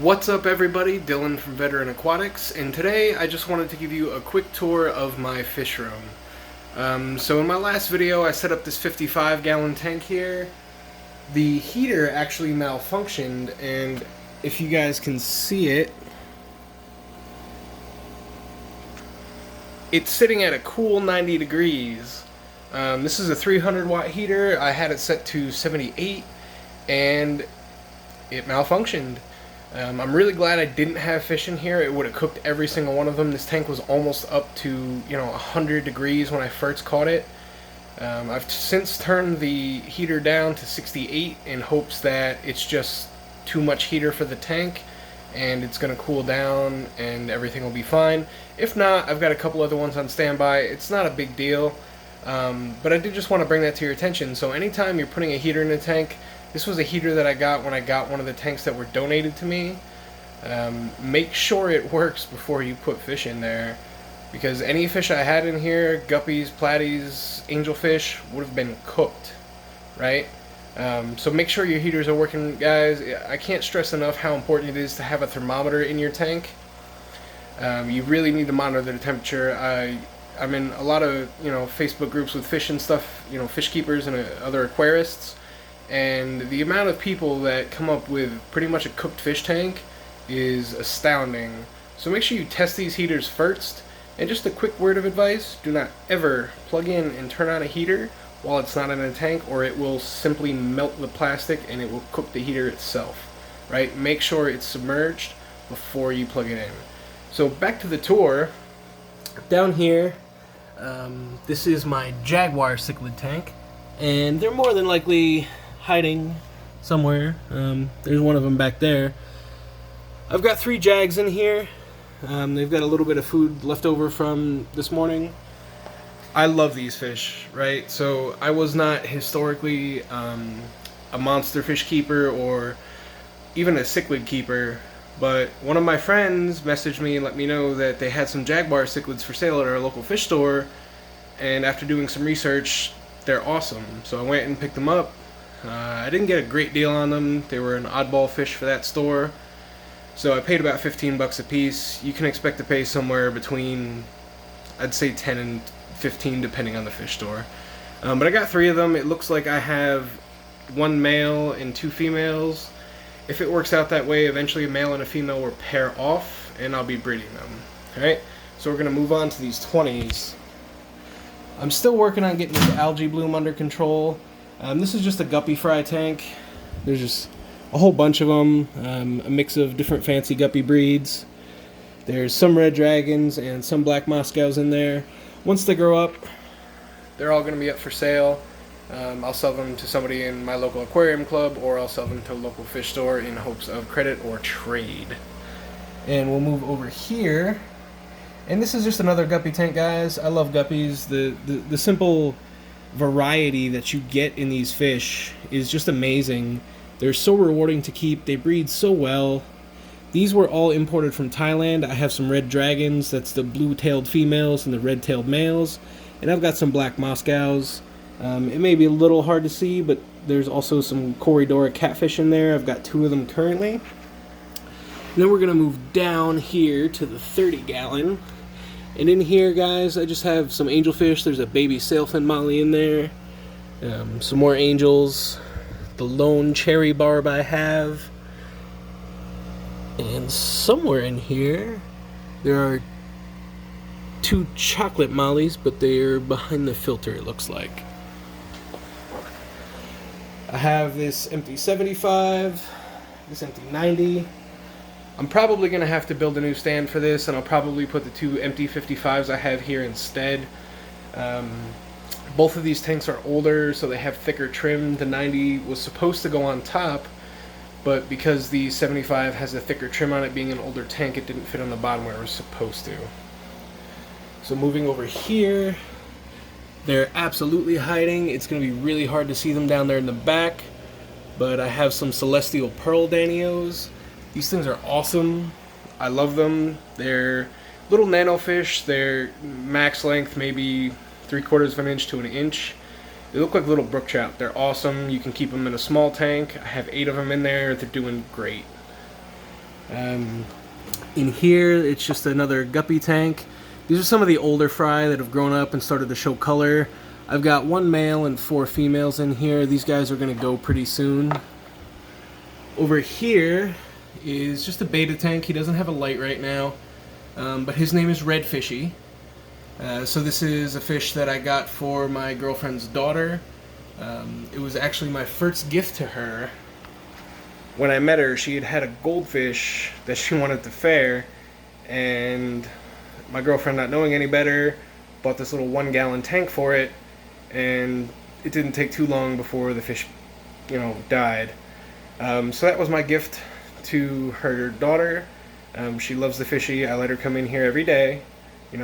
What's up everybody, Dylan from Veteran Aquatics, and today I just wanted to give you a quick tour of my fish room. So in my last video I set up this 55-gallon tank here. The heater actually malfunctioned, and if you guys can see it, it's sitting at a cool 90 degrees. This is a 300 watt heater. I had it set to 78 and it malfunctioned. I'm really glad I didn't have fish in here. It would have cooked every single one of them. This tank was almost up to 100 degrees when I first caught it. I've since turned the heater down to 68 in hopes that it's just too much heater for the tank and it's going to cool down and everything will be fine. If not, I've got a couple other ones on standby. It's not a big deal, but I did just want to bring that to your attention. So anytime you're putting a heater in a tank, this was a heater that I got when I got one of the tanks that were donated to me. Make sure it works before you put fish in there, because any fish I had in here, guppies, platies, angelfish, would have been cooked, right? So make sure your heaters are working, guys. I can't stress enough how important it is to have a thermometer in your tank. You really need to monitor the temperature. I'm in a lot of Facebook groups with fish and stuff, fish keepers and other aquarists. And the amount of people that come up with pretty much a cooked fish tank is astounding. So make sure you test these heaters first. And just a quick word of advice, do not ever plug in and turn on a heater while it's not in a tank, or it will simply melt the plastic and it will cook the heater itself. Right? Make sure it's submerged before you plug it in. So back to the tour. Down here, this is my Jaguar Cichlid tank, and they're more than likely hiding somewhere. There's one of them back there. I've got 3 Jags in here. They've got a little bit of food left over from this morning. I love these fish, right? So I was not historically a monster fish keeper or even a cichlid keeper, but one of my friends messaged me and let me know that they had some Jaguar cichlids for sale at our local fish store, and after doing some research, they're awesome. So I went and picked them up. I didn't get a great deal on them. They were an oddball fish for that store, so I paid about 15 bucks a piece. You can expect to pay somewhere between, I'd say 10 and 15 depending on the fish store. But I got 3 of them. It looks like I have 1 male and 2 females. If it works out that way, eventually a male and a female will pair off and I'll be breeding them. Alright, so we're going to move on to these 20s. I'm still working on getting this algae bloom under control. This is just a Guppy Fry tank. There's just a whole bunch of them, a mix of different fancy guppy breeds. There's some red dragons and some black Moscows in there. Once they grow up, they're all going to be up for sale. I'll sell them to somebody in my local aquarium club, or I'll sell them to a local fish store in hopes of credit or trade. And we'll move over here. And this is just another guppy tank, guys. I love guppies. The simple variety that you get in these fish is just amazing. They're so rewarding to keep. They breed so well. These were all imported from Thailand. I have some red dragons. That's the blue-tailed females and the red-tailed males. And I've got some black Moscows. It may be a little hard to see, but there's also some Corridora catfish in there. I've got 2 of them currently. And then we're going to move down here to the 30-gallon. And in here, guys, I just have some angelfish. There's a baby sailfin molly in there. Some more angels. The lone cherry barb I have. And somewhere in here, there are 2 chocolate mollies, but they're behind the filter, it looks like. I have this empty 75, this empty 90. I'm probably going to have to build a new stand for this, and I'll probably put the 2 empty 55s I have here instead. Both of these tanks are older, so they have thicker trim. The 90 was supposed to go on top, but because the 75 has a thicker trim on it, being an older tank, it didn't fit on the bottom where it was supposed to. So moving over here, they're absolutely hiding. It's going to be really hard to see them down there in the back, but I have some Celestial Pearl Danios. These things are awesome. I love them. They're little nano fish. They're max length, maybe 3/4 of an inch to an inch. They look like little brook trout. They're awesome. You can keep them in a small tank. I have 8 of them in there. They're doing great. In here, it's just another guppy tank. These are some of the older fry that have grown up and started to show color. I've got 1 male and 4 females in here. These guys are going to go pretty soon. Over here is just a beta tank. He doesn't have a light right now, but his name is Red Fishy. So this is a fish that I got for my girlfriend's daughter. It was actually my first gift to her. When I met her, she had had a goldfish that she wanted to fair, and my girlfriend, not knowing any better, bought this little 1-gallon tank for it, and it didn't take too long before the fish, died. So that was my gift to her daughter. She loves the fishy. I let her come in here every day.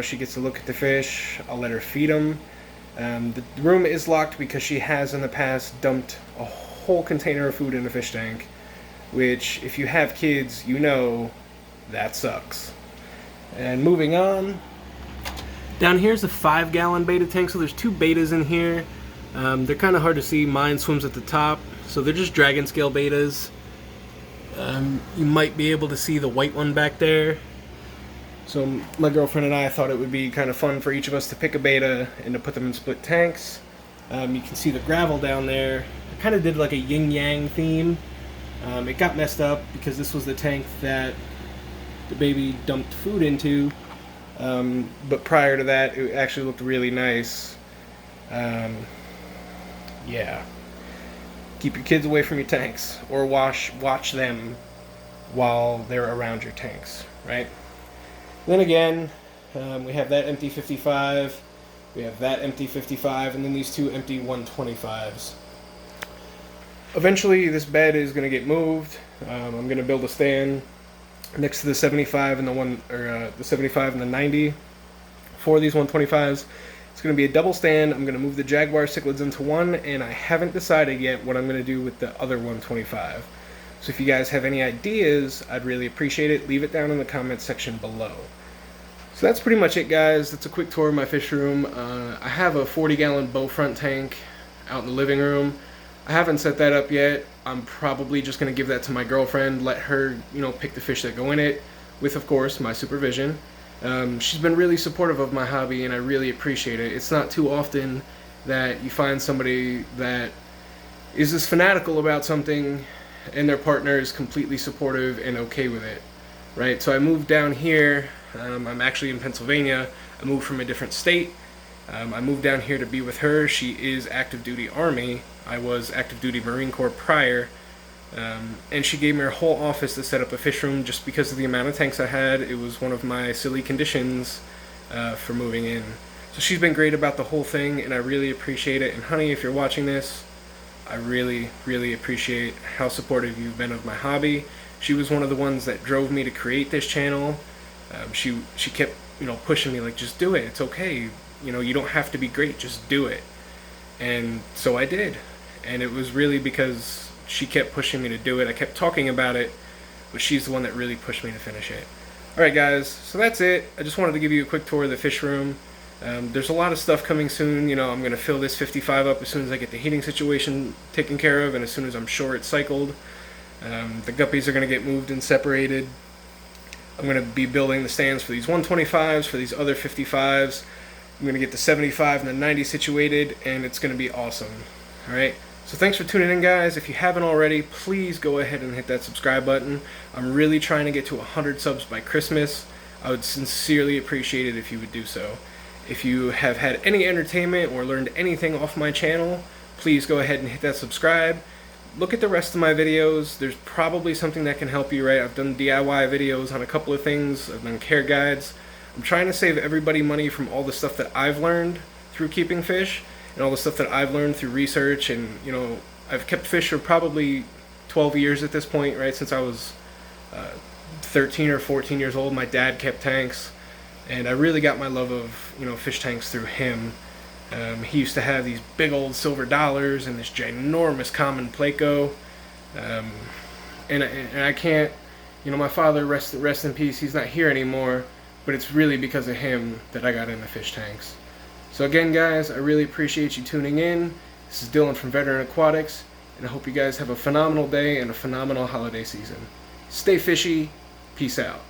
She gets to look at the fish. I'll let her feed them. The room is locked because she has in the past dumped a whole container of food in the fish tank, which, if you have kids, that sucks. And moving on, down here's a 5-gallon beta tank. So there's 2 betas in here. They're kind of hard to see. Mine swims at the top, so they're just dragon scale betas. You might be able to see the white one back there. So my girlfriend and I thought it would be kind of fun for each of us to pick a beta and to put them in split tanks. You can see the gravel down there. I kind of did like a yin-yang theme. It got messed up because this was the tank that the baby dumped food into. But prior to that, it actually looked really nice. Yeah. Keep your kids away from your tanks, or watch them while they're around your tanks, right? Then again, we have that empty 55, we have that empty 55, and then these 2 empty 125s. Eventually, this bed is going to get moved. I'm going to build a stand next to the 75 and the 75 and the 90 for these 125s. It's going to be a double stand. I'm going to move the Jaguar Cichlids into one, and I haven't decided yet what I'm going to do with the other 125. So if you guys have any ideas, I'd really appreciate it. Leave it down in the comments section below. So that's pretty much it, guys. That's a quick tour of my fish room. I have a 40-gallon bow front tank out in the living room. I haven't set that up yet. I'm probably just going to give that to my girlfriend, let her, pick the fish that go in it, with, of course, my supervision. She's been really supportive of my hobby, and I really appreciate it. It's not too often that you find somebody that is as fanatical about something and their partner is completely supportive and okay with it, right? So I moved down here. I'm actually in Pennsylvania. I moved from a different state. I moved down here to be with her. She is active duty Army. I was active duty Marine Corps prior. And she gave me her whole office to set up a fish room just because of the amount of tanks I had. It was one of my silly conditions for moving in. So she's been great about the whole thing, and I really appreciate it. And honey, if you're watching this, I really, really appreciate how supportive you've been of my hobby. She was one of the ones that drove me to create this channel. She kept, pushing me like, just do it. It's okay. You don't have to be great. Just do it. And so I did. And it was really because she kept pushing me to do it. I kept talking about it, but she's the one that really pushed me to finish it. Alright guys, so that's it. I just wanted to give you a quick tour of the fish room. There's a lot of stuff coming soon. I'm going to fill this 55 up as soon as I get the heating situation taken care of, and as soon as I'm sure it's cycled. The guppies are going to get moved and separated. I'm going to be building the stands for these 125s, for these other 55s. I'm going to get the 75 and the 90 situated, and it's going to be awesome. Alright? So thanks for tuning in, guys. If you haven't already, please go ahead and hit that subscribe button. I'm really trying to get to 100 subs by Christmas. I would sincerely appreciate it if you would do so. If you have had any entertainment or learned anything off my channel, please go ahead and hit that subscribe. Look at the rest of my videos. There's probably something that can help you, right? I've done DIY videos on a couple of things. I've done care guides. I'm trying to save everybody money from all the stuff that I've learned through keeping fish, and all the stuff that I've learned through research. And I've kept fish for probably 12 years at this point, right? Since I was 13 or 14 years old, my dad kept tanks, and I really got my love of fish tanks through him. He used to have these big old silver dollars and this ginormous common Placo, and I can't, my father, rest in peace, he's not here anymore, but it's really because of him that I got into fish tanks. So again, guys, I really appreciate you tuning in. This is Dylan from Veteran Aquatics, and I hope you guys have a phenomenal day and a phenomenal holiday season. Stay fishy, Peace out.